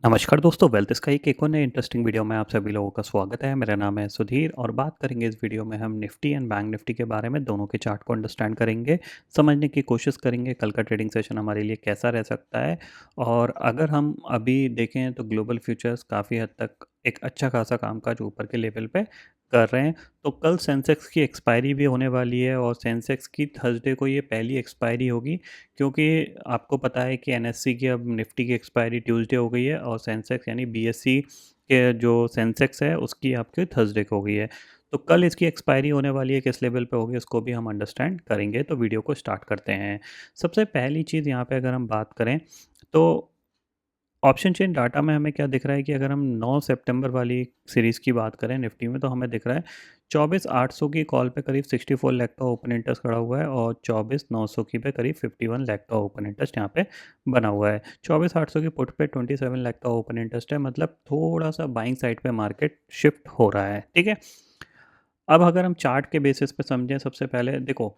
नमस्कार दोस्तों, wealth sky के एक और नए इंटरेस्टिंग वीडियो में आप सभी लोगों का स्वागत है। मेरा नाम है सुधीर और बात करेंगे इस वीडियो में हम निफ्टी एंड बैंक निफ्टी के बारे में। दोनों के चार्ट को अंडरस्टैंड करेंगे, समझने की कोशिश करेंगे कल का ट्रेडिंग सेशन हमारे लिए कैसा रह सकता है। और अगर हम अभी देखें तो ग्लोबल फ्यूचर्स काफ़ी हद तक एक अच्छा खासा कामकाज ऊपर के लेवल पे कर रहे हैं। तो कल सेंसेक्स की एक्सपायरी भी होने वाली है और सेंसेक्स की थर्सडे को ये पहली एक्सपायरी होगी, क्योंकि आपको पता है कि एनएससी की अब निफ्टी की एक्सपायरी ट्यूसडे हो गई है और सेंसेक्स यानी बीएससी के जो सेंसेक्स है उसकी आपकी थर्सडे को हो गई है। तो कल इसकी एक्सपायरी होने वाली है, किस लेवल पे होगी उसको भी हम अंडरस्टैंड करेंगे। तो वीडियो को स्टार्ट करते हैं। सबसे पहली चीज़ यहाँ पे अगर हम बात करें तो ऑप्शन चेन डाटा में हमें क्या दिख रहा है कि अगर हम 9 सितंबर वाली सीरीज़ की बात करें निफ्टी में, तो हमें दिख रहा है 24,800 की कॉल पे करीब 64 लाख का ओपन इंटरेस्ट खड़ा हुआ है और 24,900 की पे करीब 51 लाख का ओपन इंटरेस्ट यहाँ पे बना हुआ है। 24,800 की पुट पे 27 लाख का ओपन इंटरेस्ट है, मतलब थोड़ा सा बाइंग साइड पे मार्केट शिफ्ट हो रहा है। ठीक है, अब अगर हम चार्ट के बेसिस पे समझें, सबसे पहले देखो,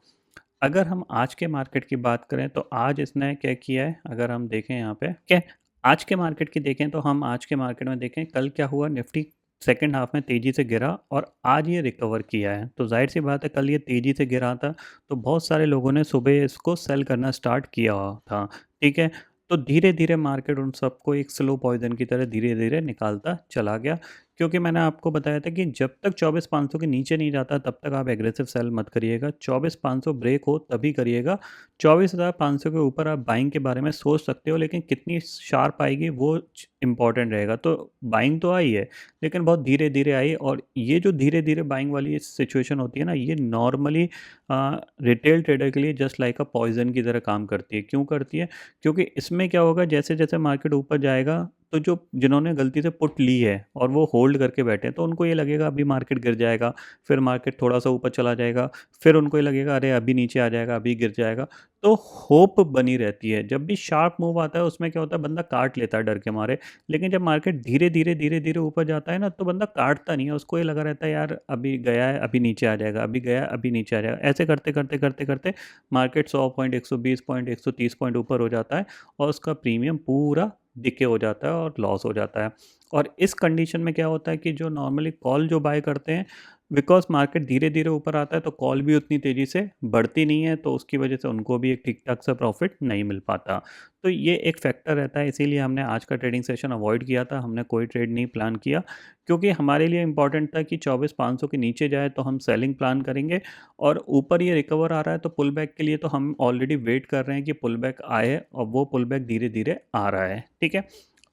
अगर हम आज के मार्केट की बात करें तो आज इसने क्या किया है, अगर हम देखें यहाँ पे क्या आज के मार्केट की देखें तो हम आज के मार्केट में देखें कल क्या हुआ। निफ्टी सेकंड हाफ में तेज़ी से गिरा और आज ये रिकवर किया है। तो जाहिर सी बात है, कल ये तेज़ी से गिरा था तो बहुत सारे लोगों ने सुबह इसको सेल करना स्टार्ट किया था। ठीक है, तो धीरे धीरे मार्केट उन सबको एक स्लो पॉइजन की तरह धीरे धीरे निकालता चला गया, क्योंकि मैंने आपको बताया था कि जब तक 24,500 के नीचे नहीं जाता तब तक आप एग्रेसिव सेल मत करिएगा। 24,500 ब्रेक हो तभी करिएगा। 24,500 के ऊपर आप बाइंग के बारे में सोच सकते हो, लेकिन कितनी शार्प आएगी वो इम्पॉर्टेंट रहेगा। तो बाइंग तो आई है, लेकिन बहुत धीरे धीरे आई। और ये जो धीरे धीरे बाइंग वाली सिचुएशन होती है ना, ये नॉर्मली रिटेल ट्रेडर के लिए जस्ट लाइक अ पॉइजन की तरह काम करती है। क्यों करती है? क्योंकि इसमें क्या होगा, जैसे जैसे मार्केट ऊपर जाएगा तो जो जिन्होंने गलती से पुट ली है और वो होल्ड करके बैठे हैं, तो उनको ये लगेगा अभी मार्केट गिर जाएगा, फिर मार्केट थोड़ा सा ऊपर चला जाएगा, फिर उनको ये लगेगा अरे अभी नीचे आ जाएगा, अभी गिर जाएगा। तो होप बनी रहती है। जब भी शार्प मूव आता है उसमें क्या होता है, बंदा काट लेता है डर के मारे। लेकिन जब मार्केट धीरे धीरे ऊपर जाता है ना, तो बंदा काटता नहीं है, उसको ये लगा रहता है यार अभी गया है अभी नीचे आ जाएगा, अभी गया है अभी नीचे आ जाएगा। ऐसे करते करते करते करते मार्केट 100 पॉइंट, 120 पॉइंट, 130 पॉइंट ऊपर हो जाता है और उसका प्रीमियम पूरा डिके हो जाता है और लॉस हो जाता है। और इस कंडीशन में क्या होता है कि जो नॉर्मली कॉल जो बाय करते हैं, बिकॉज मार्केट धीरे धीरे ऊपर आता है तो कॉल भी उतनी तेज़ी से बढ़ती नहीं है, तो उसकी वजह से उनको भी एक ठीक ठाक सा प्रॉफिट नहीं मिल पाता। तो ये एक फैक्टर रहता है, इसीलिए हमने आज का ट्रेडिंग सेशन अवॉइड किया था। हमने कोई ट्रेड नहीं प्लान किया, क्योंकि हमारे लिए इंपॉर्टेंट था कि 24,500 के नीचे जाए तो हम सेलिंग प्लान करेंगे, और ऊपर ये रिकवर आ रहा है तो पुल बैक के लिए तो हम ऑलरेडी वेट कर रहे हैं कि पुल बैक आए, और वो पुल बैक धीरे धीरे आ रहा है। ठीक है,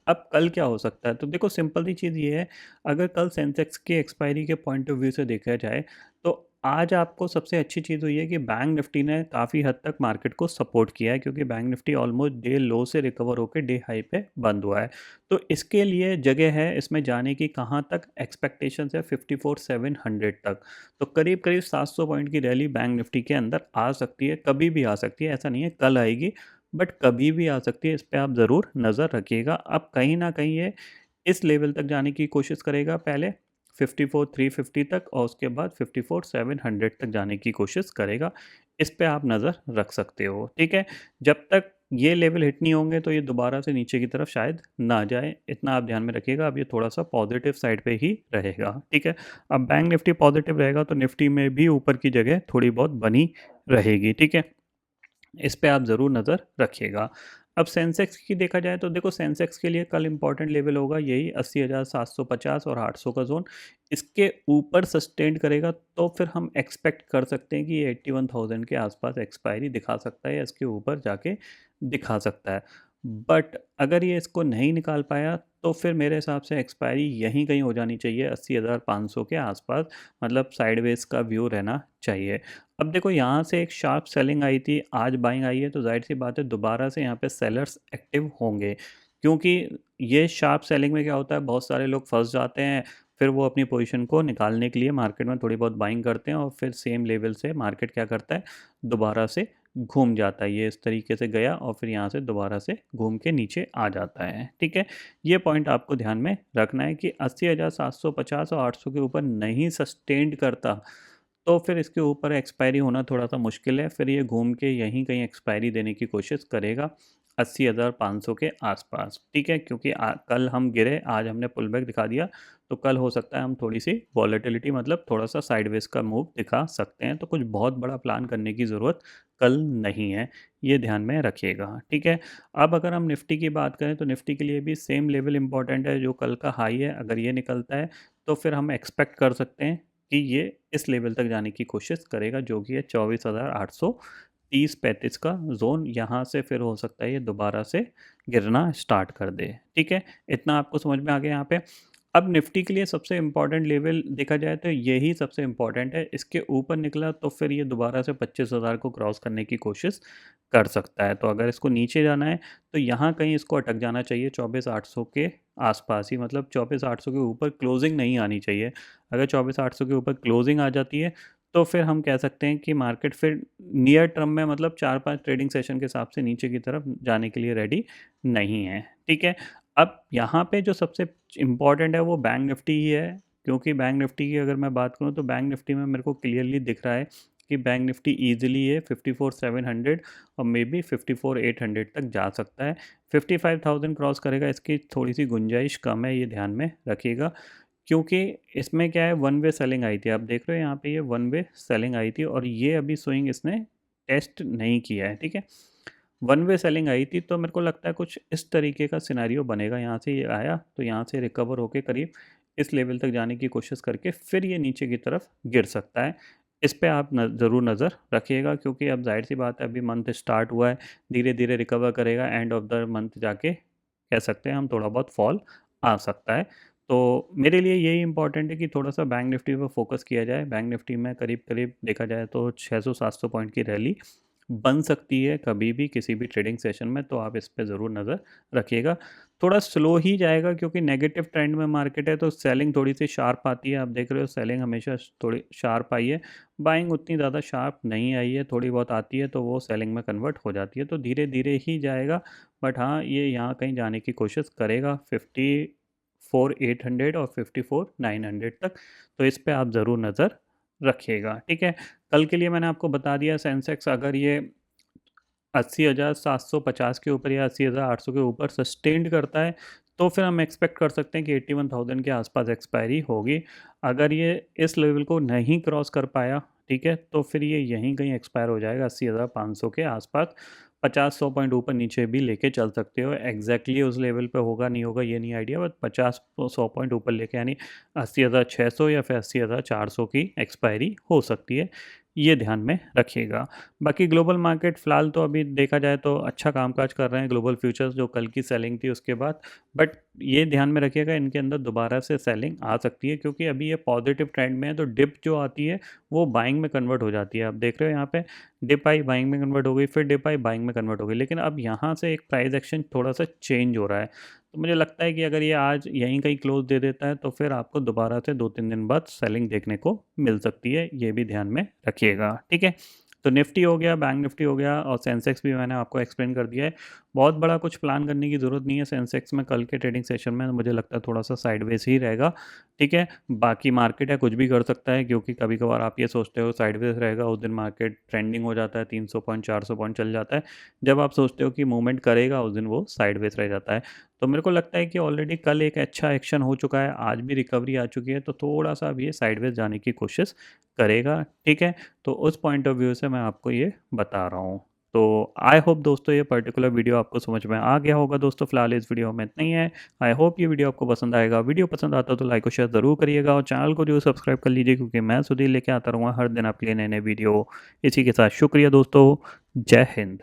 अब कल क्या हो सकता है, तो देखो सिंपल सी चीज़ ये है, अगर कल सेंसेक्स की एक्सपायरी के पॉइंट ऑफ व्यू से देखा जाए तो आज आपको सबसे अच्छी चीज़ हुई है कि बैंक निफ्टी ने काफ़ी हद तक मार्केट को सपोर्ट किया है, क्योंकि बैंक निफ्टी ऑलमोस्ट डे लो से रिकवर होकर डे हाई पे बंद हुआ है। तो इसके लिए जगह है इसमें जाने की, कहाँ तक एक्सपेक्टेशंस है 54,700 तक। तो करीब करीब 700 पॉइंट की रैली बैंक निफ्टी के अंदर आ सकती है, कभी भी आ सकती है, ऐसा नहीं है कल आएगी, बट कभी भी आ सकती है। इस पे आप ज़रूर नज़र रखिएगा। अब कहीं न कहीं ये इस लेवल तक जाने की कोशिश करेगा, पहले 54,350 तक और उसके बाद 54,700 तक जाने की कोशिश करेगा। इस पे आप नज़र रख सकते हो, ठीक है? जब तक ये लेवल हिट नहीं होंगे तो ये दोबारा से नीचे की तरफ शायद ना जाए, इतना आप ध्यान में रखिएगा। अब ये थोड़ा-सा पॉज़िटिव साइड पे ही रहेगा, ठीक है? अब बैंक निफ्टी पॉज़िटिव रहेगा तो निफ्टी में भी ऊपर की जगह थोड़ी बहुत बनी रहेगी, ठीक है? इस पे आप ज़रूर नज़र रखिएगा। अब सेंसेक्स की देखा जाए तो देखो, सेंसेक्स के लिए कल इंपॉर्टेंट लेवल होगा यही 80,750 और 800 का ज़ोन। इसके ऊपर सस्टेन करेगा तो फिर हम एक्सपेक्ट कर सकते हैं कि ये 81,000 के आसपास एक्सपायरी दिखा सकता है या इसके ऊपर जाके दिखा सकता है। बट अगर ये इसको नहीं निकाल पाया तो फिर मेरे हिसाब से एक्सपायरी यहीं कहीं हो जानी चाहिए 80,500 के आसपास, मतलब साइडवेज का व्यू रहना चाहिए। अब देखो, यहाँ से एक शार्प सेलिंग आई थी, आज बाइंग आई है, तो जाहिर सी बात है दोबारा से यहाँ पे सेलर्स एक्टिव होंगे, क्योंकि ये शार्प सेलिंग में क्या होता है, बहुत सारे लोग फंस जाते हैं, फिर वो अपनी पोजीशन को निकालने के लिए मार्केट में थोड़ी बहुत बाइंग करते हैं और फिर सेम लेवल से मार्केट क्या करता है, दोबारा से घूम जाता है। ये इस तरीके से गया और फिर यहाँ से दोबारा से घूम के नीचे आ जाता है, ठीक है? ये पॉइंट आपको ध्यान में रखना है कि 80,750 और 800 के ऊपर नहीं सस्टेन्ड करता तो फिर इसके ऊपर एक्सपायरी होना थोड़ा सा मुश्किल है, फिर ये घूम के यहीं कहीं एक्सपायरी देने की कोशिश करेगा। 80,500 के आसपास, ठीक है, क्योंकि कल हम गिरे, आज हमने पुल बैक दिखा दिया, तो कल हो सकता है हम थोड़ी सी वॉलेटिलिटी मतलब थोड़ा सा साइडवेज का मूव दिखा सकते हैं, तो कुछ बहुत बड़ा प्लान करने की ज़रूरत कल नहीं है, ये ध्यान में रखिएगा, ठीक है। अब अगर हम निफ्टी की बात करें तो निफ्टी के लिए भी सेम लेवल इंपॉर्टेंट है, जो कल का हाई है अगर ये निकलता है तो फिर हम एक्सपेक्ट कर सकते हैं कि ये इस लेवल तक जाने की कोशिश करेगा, जो कि है 24,830-35 का जोन। यहाँ से फिर हो सकता है ये दोबारा से गिरना स्टार्ट कर दे, ठीक है। इतना आपको समझ में आ गया यहाँ पे। अब निफ्टी के लिए सबसे इम्पॉर्टेंट लेवल देखा जाए तो यही सबसे इम्पॉर्टेंट है, इसके ऊपर निकला तो फिर ये दोबारा से 25,000 को क्रॉस करने की कोशिश कर सकता है। तो अगर इसको नीचे जाना है तो यहाँ कहीं इसको अटक जाना चाहिए 24,800 के आसपास ही, मतलब 24,800 के ऊपर क्लोजिंग नहीं आनी चाहिए। अगर 24,800 के ऊपर क्लोजिंग आ जाती है तो फिर हम कह सकते हैं कि मार्केट फिर नियर टर्म में मतलब 4-5 ट्रेडिंग सेशन के हिसाब से नीचे की तरफ जाने के लिए रेडी नहीं है, ठीक है। अब यहाँ पे जो सबसे इम्पॉर्टेंट है वो बैंक निफ्टी ही है, क्योंकि बैंक निफ्टी की अगर मैं बात करूँ तो बैंक निफ्टी में मेरे को क्लियरली दिख रहा है कि बैंक निफ्टी ईजिली है 54,700 और मे बी 54,800 तक जा सकता है। 55,000 क्रॉस करेगा, इसकी थोड़ी सी गुंजाइश कम है, ये ध्यान में रखिएगा, क्योंकि इसमें क्या है वन वे सेलिंग आई थी, आप देख रहे हो यहाँ पे ये वन वे सेलिंग आई थी और ये अभी स्विंग इसने टेस्ट नहीं किया है, ठीक है। वन वे सेलिंग आई थी तो मेरे को लगता है कुछ इस तरीके का सिनेरियो बनेगा, यहाँ से ये आया तो यहाँ से रिकवर होके करीब इस लेवल तक जाने की कोशिश करके फिर ये नीचे की तरफ गिर सकता है। इस पे आप ज़रूर नज़र रखिएगा, क्योंकि अब जाहिर सी बात है अभी मंथ स्टार्ट हुआ है, धीरे धीरे रिकवर करेगा, एंड ऑफ द मंथ जाके कह सकते हैं हम थोड़ा बहुत फॉल आ सकता है। तो मेरे लिए यही इंपॉर्टेंट है कि थोड़ा सा बैंक निफ्टी पर फोकस किया जाए। बैंक निफ्टी में करीब करीब देखा जाए तो 600-700 पॉइंट की रैली बन सकती है कभी भी किसी भी ट्रेडिंग सेशन में, तो आप इस पे ज़रूर नज़र रखिएगा। थोड़ा स्लो ही जाएगा क्योंकि नेगेटिव ट्रेंड में मार्केट है, तो सेलिंग थोड़ी सी शार्प आती है, आप देख रहे हो सेलिंग हमेशा थोड़ी शार्प आई है, बाइंग उतनी ज़्यादा शार्प नहीं आई है, थोड़ी बहुत आती है तो वो सेलिंग में कन्वर्ट हो जाती है, तो धीरे धीरे ही जाएगा। बट हाँ, ये यहाँ कहीं जाने की कोशिश करेगा 54,800 और 54,900 तक, तो इस पर आप ज़रूर नज़र रखिएगा, ठीक है। कल के लिए मैंने आपको बता दिया, सेंसेक्स अगर ये 80,750 के ऊपर या 80,800 के ऊपर सस्टेन्ड करता है तो फिर हम एक्सपेक्ट कर सकते हैं कि 81,000 के आसपास एक्सपायरी होगी। अगर ये इस लेवल को नहीं क्रॉस कर पाया, ठीक है, तो फिर ये यहीं कहीं एक्सपायर हो जाएगा 80,500 के आसपास। 50-100 पॉइंट ऊपर नीचे भी लेके चल सकते हो, एग्जैक्टली उस लेवल पे होगा नहीं होगा ये नहीं आइडिया, बट 50-100 पॉइंट ऊपर लेके यानी 80,600 या फिर 80,400 की एक्सपायरी हो सकती है, ये ध्यान में रखिएगा। बाकी ग्लोबल मार्केट फ़िलहाल तो अभी देखा जाए तो अच्छा कामकाज कर रहे हैं ग्लोबल फ्यूचर्स, जो कल की सेलिंग थी उसके बाद, बट ये ध्यान में रखिएगा इनके अंदर दोबारा से सेलिंग आ सकती है, क्योंकि अभी ये पॉजिटिव ट्रेंड में है, तो डिप जो आती है वो बाइंग में कन्वर्ट हो जाती है। आप देख रहे हो यहाँ पे डिप आई बाइंग में कन्वर्ट हो गई, फिर डिप आई बाइंग में कन्वर्ट हो गई, लेकिन अब यहाँ से एक प्राइस एक्शन थोड़ा सा चेंज हो रहा है, तो मुझे लगता है कि अगर ये आज यहीं कहीं क्लोज दे देता है तो फिर आपको दोबारा से 2-3 दिन बाद सेलिंग देखने को मिल सकती है, ये भी ध्यान में रखिएगा, ठीक है। तो निफ्टी हो गया, बैंक निफ्टी हो गया और सेंसेक्स भी मैंने आपको एक्सप्लेन कर दिया है। बहुत बड़ा कुछ प्लान करने की ज़रूरत नहीं है सेंसेक्स में, कल के ट्रेडिंग सेशन में मुझे लगता है थोड़ा सा साइडवेज ही रहेगा, ठीक है। बाकी मार्केट है कुछ भी कर सकता है, क्योंकि कभी कभार आप ये सोचते हो साइडवेज रहेगा, उस दिन मार्केट ट्रेंडिंग हो जाता है, 300 पॉइंट 400 पॉइंट चल जाता है, जब आप सोचते हो कि मूवमेंट करेगा उस दिन वो साइडवेज रह जाता है। तो मेरे को लगता है कि ऑलरेडी कल एक अच्छा एक्शन हो चुका है, आज भी रिकवरी आ चुकी है, तो थोड़ा सा अब ये साइडवेज जाने की कोशिश करेगा, ठीक है। तो उस पॉइंट ऑफ व्यू से मैं आपको ये बता रहा हूँ। तो आई होप दोस्तों ये पर्टिकुलर वीडियो आपको समझ में आ गया होगा। दोस्तों फिलहाल इस वीडियो में इतना ही है। आई होप ये वीडियो आपको पसंद आएगा। वीडियो पसंद आता तो लाइक और शेयर ज़रूर करिएगा और चैनल को जो सब्सक्राइब कर लीजिए, क्योंकि मैं सुधीर लेके आता रहूँगा हर दिन आपके लिए नए नए वीडियो। इसी के साथ शुक्रिया दोस्तों, जय हिंद।